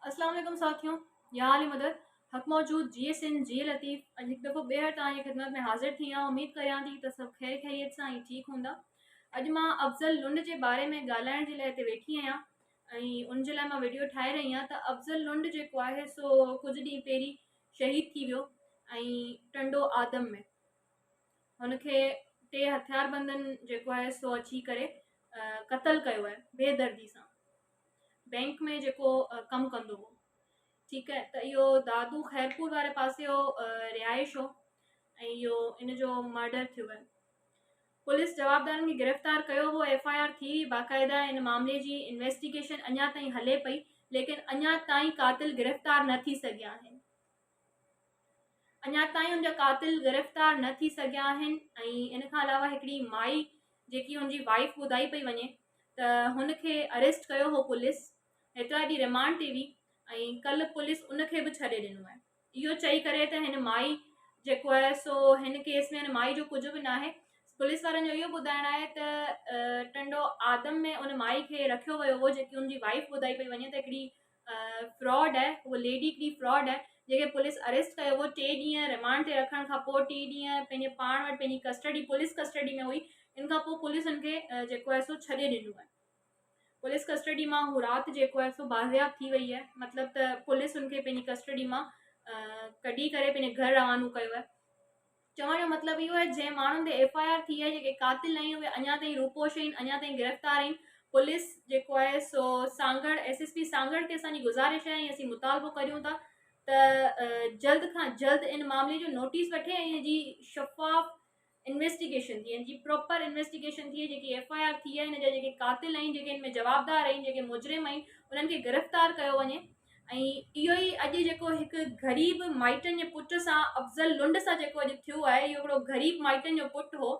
अस्सलाम वालेकुम साथियों, यहाँ अली मदद हक मौजूद जीएसएन जी लतीफ़ अॼु हिकु दफ़ो ॿीहर तव्हांजी ख़िदमत में हाज़िर थी आहियां। उमेद करियां थी त सभु ख़ैर ख़ैरियत सां ऐं ठीकु हूंदा। अॼु मां अफ़ज़ल लुंड जे बारे में ॻाल्हाइण जे लाइ हिते वेठी आहियां ऐं उन जे लाइ मां वीडियो ठाहे रही आहियां त अफ़ज़ल लुंड जेको आहे सो कुझु ॾींहं पहिरीं शहीद थी वियो ऐं टंडो आदम में हुनखे टे हथियारबंदनि जेको आहे सो अची करे क़तल कयो आहे बेदर्दी सां। बैंक में जेको कमु कंदो हो, ठीकु है। त इहो दादू ख़ैरपुर वारे पासे जो रिहाइश हो ऐं इहो इन जो मर्डर थियो आहे। पुलिस जवाबदारनि खे गिरफ़्तार कयो हो, एफआईआर थी बाक़ाइदा इन मामले जी इन्वेस्टिगेशन अञा ताईं हले पई, लेकिन अञा ताईं कातिल गिरफ़्तार न थी सघिया आहिनि। अञा ताईं हुनजा कातिल गिरफ़्तार न थी सघिया आहिनि ऐं इन खां अलावा हिकिड़ी माई जेकी हुनजी वाइफ ॿुधाई पई वञे त हुनखे अरेस्ट कयो हो पुलिस, हेतिरा ॾींहं रिमांड ते हुई ऐं कल्ह पुलिस उनखे बि छॾे ॾिनो आहे, इहो चई करे त हिन माई जेको आहे सो हिन केस में हिन माई जो कुझु बि न आहे। पुलिस वारनि जो इहो ॿुधाइणु आहे त टंडो आदम में उन माई खे रखियो वियो हो जेकी हुनजी वाइफ ॿुधाई पई वञे त हिकिड़ी फ्रॉड आहे, उहा लेडी हिकिड़ी फ्रॉड आहे जेके पुलिस अरेस्ट कयो हो। 3 ॾींहं रिमांड ते रखण खां पोइ 3 ॾींहं पंहिंजे पाण वटि पंहिंजी कस्टडी पुलिस कस्टडी में हुई। इन खां पोइ पुलिस हुनखे जेको आहे सो छॾे ॾिनो आहे। पुलिस कस्टडी मां हू राति जेको आहे सो बाज़ियाब थी वई आहे, मतिलबु त पुलिस हुनखे पंहिंजी कस्टडी मां कढी करे पंहिंजे घर रवानो कयो आहे। चवण जो मतिलबु इहो आहे जंहिं माण्हुनि ते एफआईआर थी आहे, जेके कातिल आहिनि उहे अञा ताईं रूपोश आहिनि, अञा ताईं गिरफ़्तार आहिनि। पुलिस जेको आहे सो सांगड़ एसएसपी सांगड़ खे असांजी गुज़ारिश आहे ऐं असीं मुतालबो करियूं था त जल्द खां जल्द इन मामले जो नोटिस वठे ऐं हिन जी शफ़ाफ़ इन्वेस्टिगेशन थिए, हिन जी प्रॉपर इन्वेस्टिगेशन थिए। जेकी एफआईआर थी आहे, हिन जा जेके कातिल आहिनि, जेके हिन में जवाबदार आहिनि, जेके मुजरिम आहिनि, उन्हनि खे गिरफ़्तार कयो वञे। ऐं इहो ई अॼु जेको हिकु ग़रीब माइटनि जे पुट सां अफ़ज़ल लुंड सां जेको अॼु थियो आहे, इहो हिकिड़ो ग़रीब माइटनि जो पुटु हो,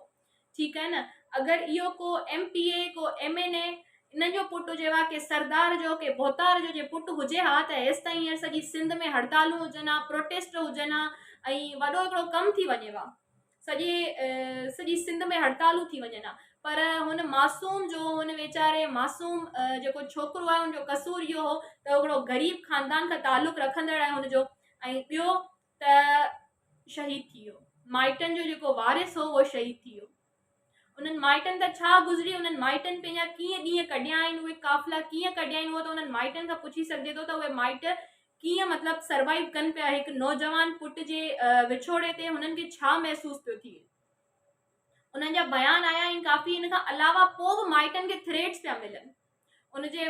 ठीकु आहे न। अगरि इहो को एमपीए को एमएनए इन्हनि जो पुटु हुजे हा, के सरदार जो के भोतार जो जे पुटु हुजे हा त हेसि ताईं हींअर सॼी सिंध में हड़तालूं हुजनि हा, प्रोटेस्ट हुजनि हा ऐं वॾो हिकिड़ो कमु थी वञे हा, सॼी सिंध में हड़तालूं थी वञनि हा। पर हुन मासूम जो, हुन वीचारे मासूम जेको छोकिरो आहे हुनजो कसूर इहो हो त हिकिड़ो ग़रीब ख़ानदान खां तालुक़ रखंदड़ आहे हुनजो, ऐं ॿियो त शहीद थी वियो। माइटनि जो जेको वारिस हो उहो शहीद थी वियो। उन्हनि माइटनि त छा गुज़री, उन्हनि माइटनि पंहिंजा कीअं ॾींहं कढिया आहिनि, उहे काफ़िला कीअं कढिया आहिनि, उहो त उन्हनि माइटनि खां पुछी सघिजे थो त उहे माइट कीअं मतिलबु सर्वाइव कनि पिया हिकु नौजवान पुट जे विछोड़े ते, हुननि खे छा महसूसु पियो थिए। उन्हनि जा बयान आया आहिनि काफ़ी। इन खां अलावा पोइ बि माइटनि खे थ्रेट्स पिया मिलनि, उनजे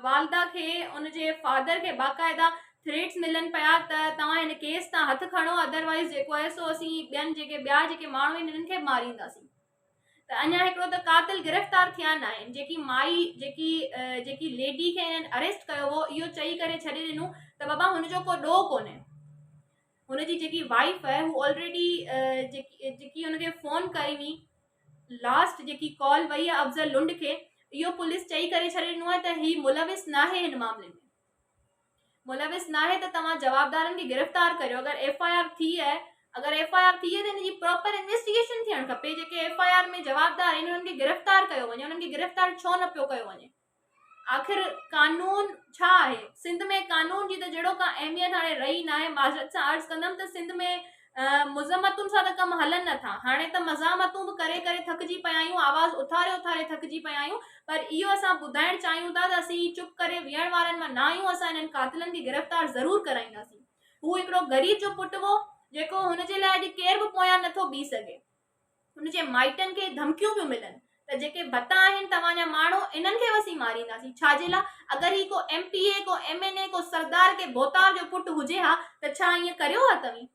वालदा खे, उनजे फादर खे बाक़ाइदा थ्रेट्स मिलनि पिया त तव्हां हिन केस तां हथु खणो, अदरवाइज़ जेको आहे सो असीं ॿिया जेके माण्हू आहिनि हिननि खे मारींदासीं। त अञा हिकिड़ो त कातिल गिरफ़्तार थिया न आहिनि। जेकी माई जेकी लेडी खे हिननि अरेस्ट कयो हो, इहो चई करे छॾे ॾिनो त बाबा हुनजो को ॾोह कोन्हे। हुनजी जेकी वाइफ आहे हू ऑलरेडी जेकी हुनखे फ़ोन कई हुई, लास्ट जेकी कॉल वई आहे अफ़ज़ल लुंड खे, इहो पुलिस चई करे छॾे ॾिनो आहे त ही मुलविस न आहे, हिन मामले में मुलविस न आहे, त तव्हां जवाबदारनि खे गिरफ़्तार करियो। अगरि एफआईआर थी आहे त हिन जी प्रॉपर इन्वेस्टिगेशन थियणु खपे। जेके एफआईआर में जवाबदार आहिनि उन्हनि खे गिरफ़्तार कयो वञे। उन्हनि खे गिरफ़्तार छो न पियो कयो वञे? आख़िर कानून छा आहे? सिंध में कानून जी त जहिड़ो का अहमियत हाणे रही न आहे। माज़रत सां अर्ज़ु कंदमि त सिंध में मुज़म्मतुनि सां त कमु हलनि नथा। हाणे त मज़ामतूं बि करे करे थकिजी पिया आहियूं, आवाज़ उथारे उथारे थकिजी पिया आहियूं, पर इहो असां ॿुधाइणु चाहियूं था त असीं चुप करे विहण वारनि मां न आहियूं। असां हिननि कातिलनि खे गिरफ़्तार ज़रूरु कराईंदासीं। हू हिकिड़ो ग़रीब जो पुटु हो जेको हुनजे लाइ अॼु केरु बि पोयां नथो बीह सघे। हुनजे माइटनि खे धमकियूं पियूं मिलनि त जेके भता आहिनि तव्हांजा माण्हू, इन्हनि खे असीं मारींदासीं। छाजे लाइ? अगरि ही को एमपीए को एमएनए को सरदार के भोतार जो पुटु हुजे हा त छा ईअं करियो हा तव्हीं?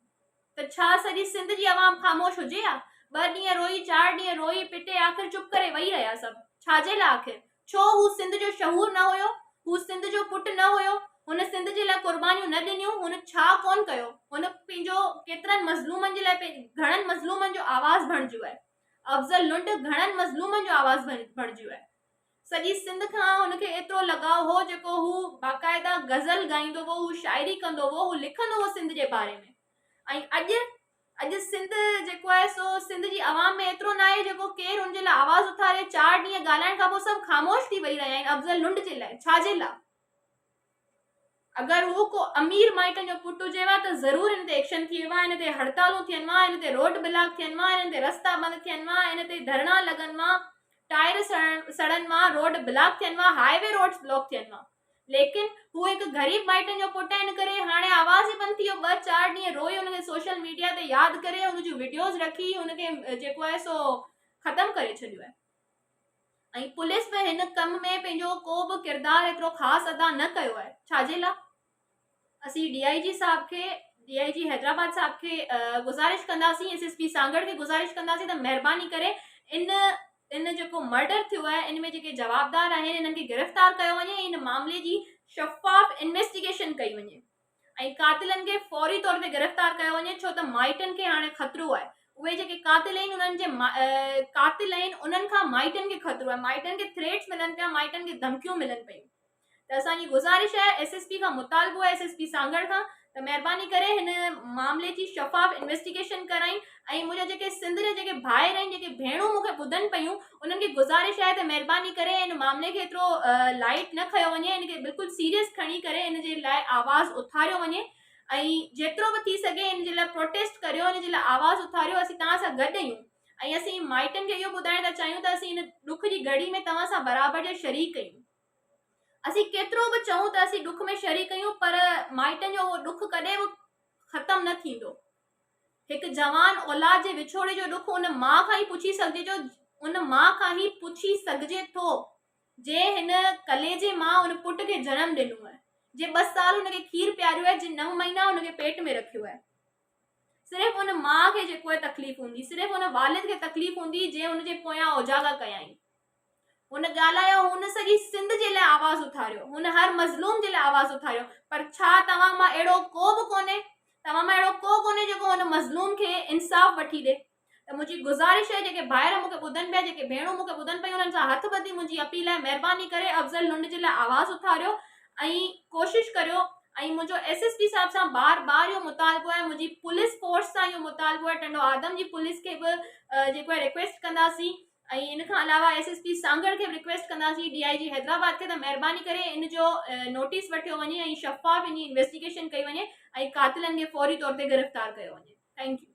त छा सॼी सिंध जी आवाम ख़ामोश हुजे हा? 2 ॾींहं रोई, 4 ॾींहं रोई पिटे आख़िर चुप करे वेही रहिया सभु। छाजे लाइ? आख़िर छो? हू सिंध जो शहूर न हुयो? हू सिंध जो पुटु न हुयो? हुन सिंध जे लाइ क़ुर्बानियूं न ॾिनियूं? हुन छा कोन कयो? हुन पंहिंजो केतिरनि मज़लूमनि जे लाइ, घणनि मज़लूमनि जो आवाज़ बणिजियो आहे। अफ़ज़ल लुंड घणनि मज़लूमनि जो आवाज़ बणिजियो आहे। सॼी सिंध खां हुनखे एतिरो लॻाव हो, जेको हू बाक़ाइदा गज़ल ॻाईंदो हो, हू शाइरी कंदो हो, हू लिखंदो हो सिंध जे बारे में। ऐं अॼु सिंध जेको आहे सो सिंध जी आवाम में एतिरो न आहे जेको केरु हुनजे लाइ आवाज़ उथारे। 4 ॾींहं ॻाल्हाइण खां पोइ सभु ख़ामोश थी वेही रहिया आहिनि अफ़ज़ल लुंड जे लाइ। छाजे लाइ? अगरि उहो को अमीर माइटनि जो पुटु हुजेव त ज़रूरु हिन ते एक्शन थी वियो आहे, हिन ते हड़तालूं थियनि मां, हिन ते रोड ब्लॉक थियनि मां, हिन ते रस्ता बंदि थियनि मां, हिन ते धरना लॻनि मां, टायर सड़नि मां, रोड ब्लॉक थियनि मां, हाईवे रोड्स ब्लॉक थियनि मां। लेकिन हू हिकु ग़रीब माइटनि जो पुटु हिन करे हाणे आवाज़ ई बंदि थी वियो। 2-4 ॾींहं रोई हुनखे सोशल मीडिया ते यादि करे हुन जूं वीडियोज़ रखी हुनखे जेको आहे सो ख़तमु करे छॾियो आहे। ऐं पुलिस बि हिन कम में पंहिंजो को बि किरदारु एतिरो ख़ासि अदा न कयो आहे। छाजे लाइ? असीं DIG साहब खे, DIG हैदराबाद साहब खे गुज़ारिश कंदासीं, SSP सांगड़ खे गुज़ारिश कंदासीं त महिरबानी करे इन जेको मर्डर थियो आहे इन में जेके जवाबदार आहिनि इन्हनि खे गिरफ़्तार कयो वञे, इन मामले जी शफ़ाफ़ इन्वेस्टिगेशन कई वञे ऐं कातिलनि खे फौरी तौर ते गिरफ़्तार कयो वञे, छो त माइटनि खे हाणे ख़तरो आहे। उहे जेके कातिल आहिनि उन्हनि खां माइटनि खे ख़तरो आहे, माइटनि खे थ्रेट्स मिलनि पिया, माइटनि खे धमकियूं मिलनि पियूं। त असांजी गुज़ारिश आहे SSP खां मुतालबो आहे, SSP सांगड़ खां, त महिरबानी करे हिन मामले जी शफ़ाफ़ इन्वेस्टिगेशन कराई। ऐं मुंहिंजा जेके सिंध जा जेके भाइर आहिनि, जेके भेणूं मूंखे ॿुधनि पियूं, उन्हनि खे गुज़ारिश आहे त महिरबानी करे हिन मामले खे एतिरो लाइट न खयो वञे, हिनखे बिल्कुलु सीरियस खणी करे हिन जे लाइ आवाज़ उथारियो वञे ऐं जेतिरो बि थी सघे हिन जे लाइ प्रोटेस्ट करियो, हिन जे लाइ आवाज़ उथारियो। असीं तव्हां सां गॾु आहियूं ऐं असीं माइटनि खे इहो ॿुधाइण था चाहियूं त असीं हिन ॾुख जी घड़ी में तव्हां सां बराबरि जे शरीक आहियूं। असीं केतिरो बि चऊं त असीं ॾुख में शरीक आहियूं, पर माइटनि जो उहो ॾुख कॾहिं बि ख़तमु न थींदो। हिकु जवान औलाद जे विछोड़े जो ॾुख उन माउ खां ई पुछी सघिजे जो, उन माउ खां ई पुछी सघिजे थो जे हिन कलेजे मां उन पुट खे जनम ॾिनो आहे, जे 2 साल हुनखे खीर पीआरियो आहे, जे 9 महीना हुनखे पेट में रखियो आहे। सिर्फ़ु उन माउ खे जेको आहे तकलीफ़ हूंदी, सिर्फ़ु उन वालिद खे तकलीफ़ हूंदी जे हुनजे पोयां उजागा कयाई। हुन ॻाल्हायो, हुन सॼी सिंध जे लाइ आवाज़ उथारियो, हुन हर मज़लूम जे लाइ आवाज़ उथारियो, पर छा तव्हां मां अहिड़ो को बि कोन्हे जेको हुन मज़लूम खे इंसाफ़ वठी ॾे? त मुंहिंजी गुज़ारिश आहे, जेके भाइर मूंखे ॿुधनि पिया, जेके भेणूं मूंखे ॿुधनि पियूं, उन्हनि सां हथ ॿधी मुंहिंजी अपील आहे, महिरबानी करे अफ़ज़ल लुंड जे लाइ आवाज़ उथारियो ऐं कोशिशि करियो। ऐं मुंहिंजो SSP साहब सां बार इहो मुतालबो आहे, मुंहिंजी पुलिस फोर्स सां इहो मुतालबो आहे, टंडो आदम जी पुलिस खे बि जेको आहे रिक्वेस्ट कंदासीं ऐं इन खां अलावा SSP सांगड़ खे बि रिक्वेस्ट कंदासीं, DIG हैदराबाद खे, त महिरबानी करे इन जो नोटिस वठियो वञे ऐं शफ़ाफ़ इन जी इन्वेस्टिगेशन कई वञे ऐं कातिलनि खे फौरी तौर ते गिरफ़्तार कयो वञे। Thank U.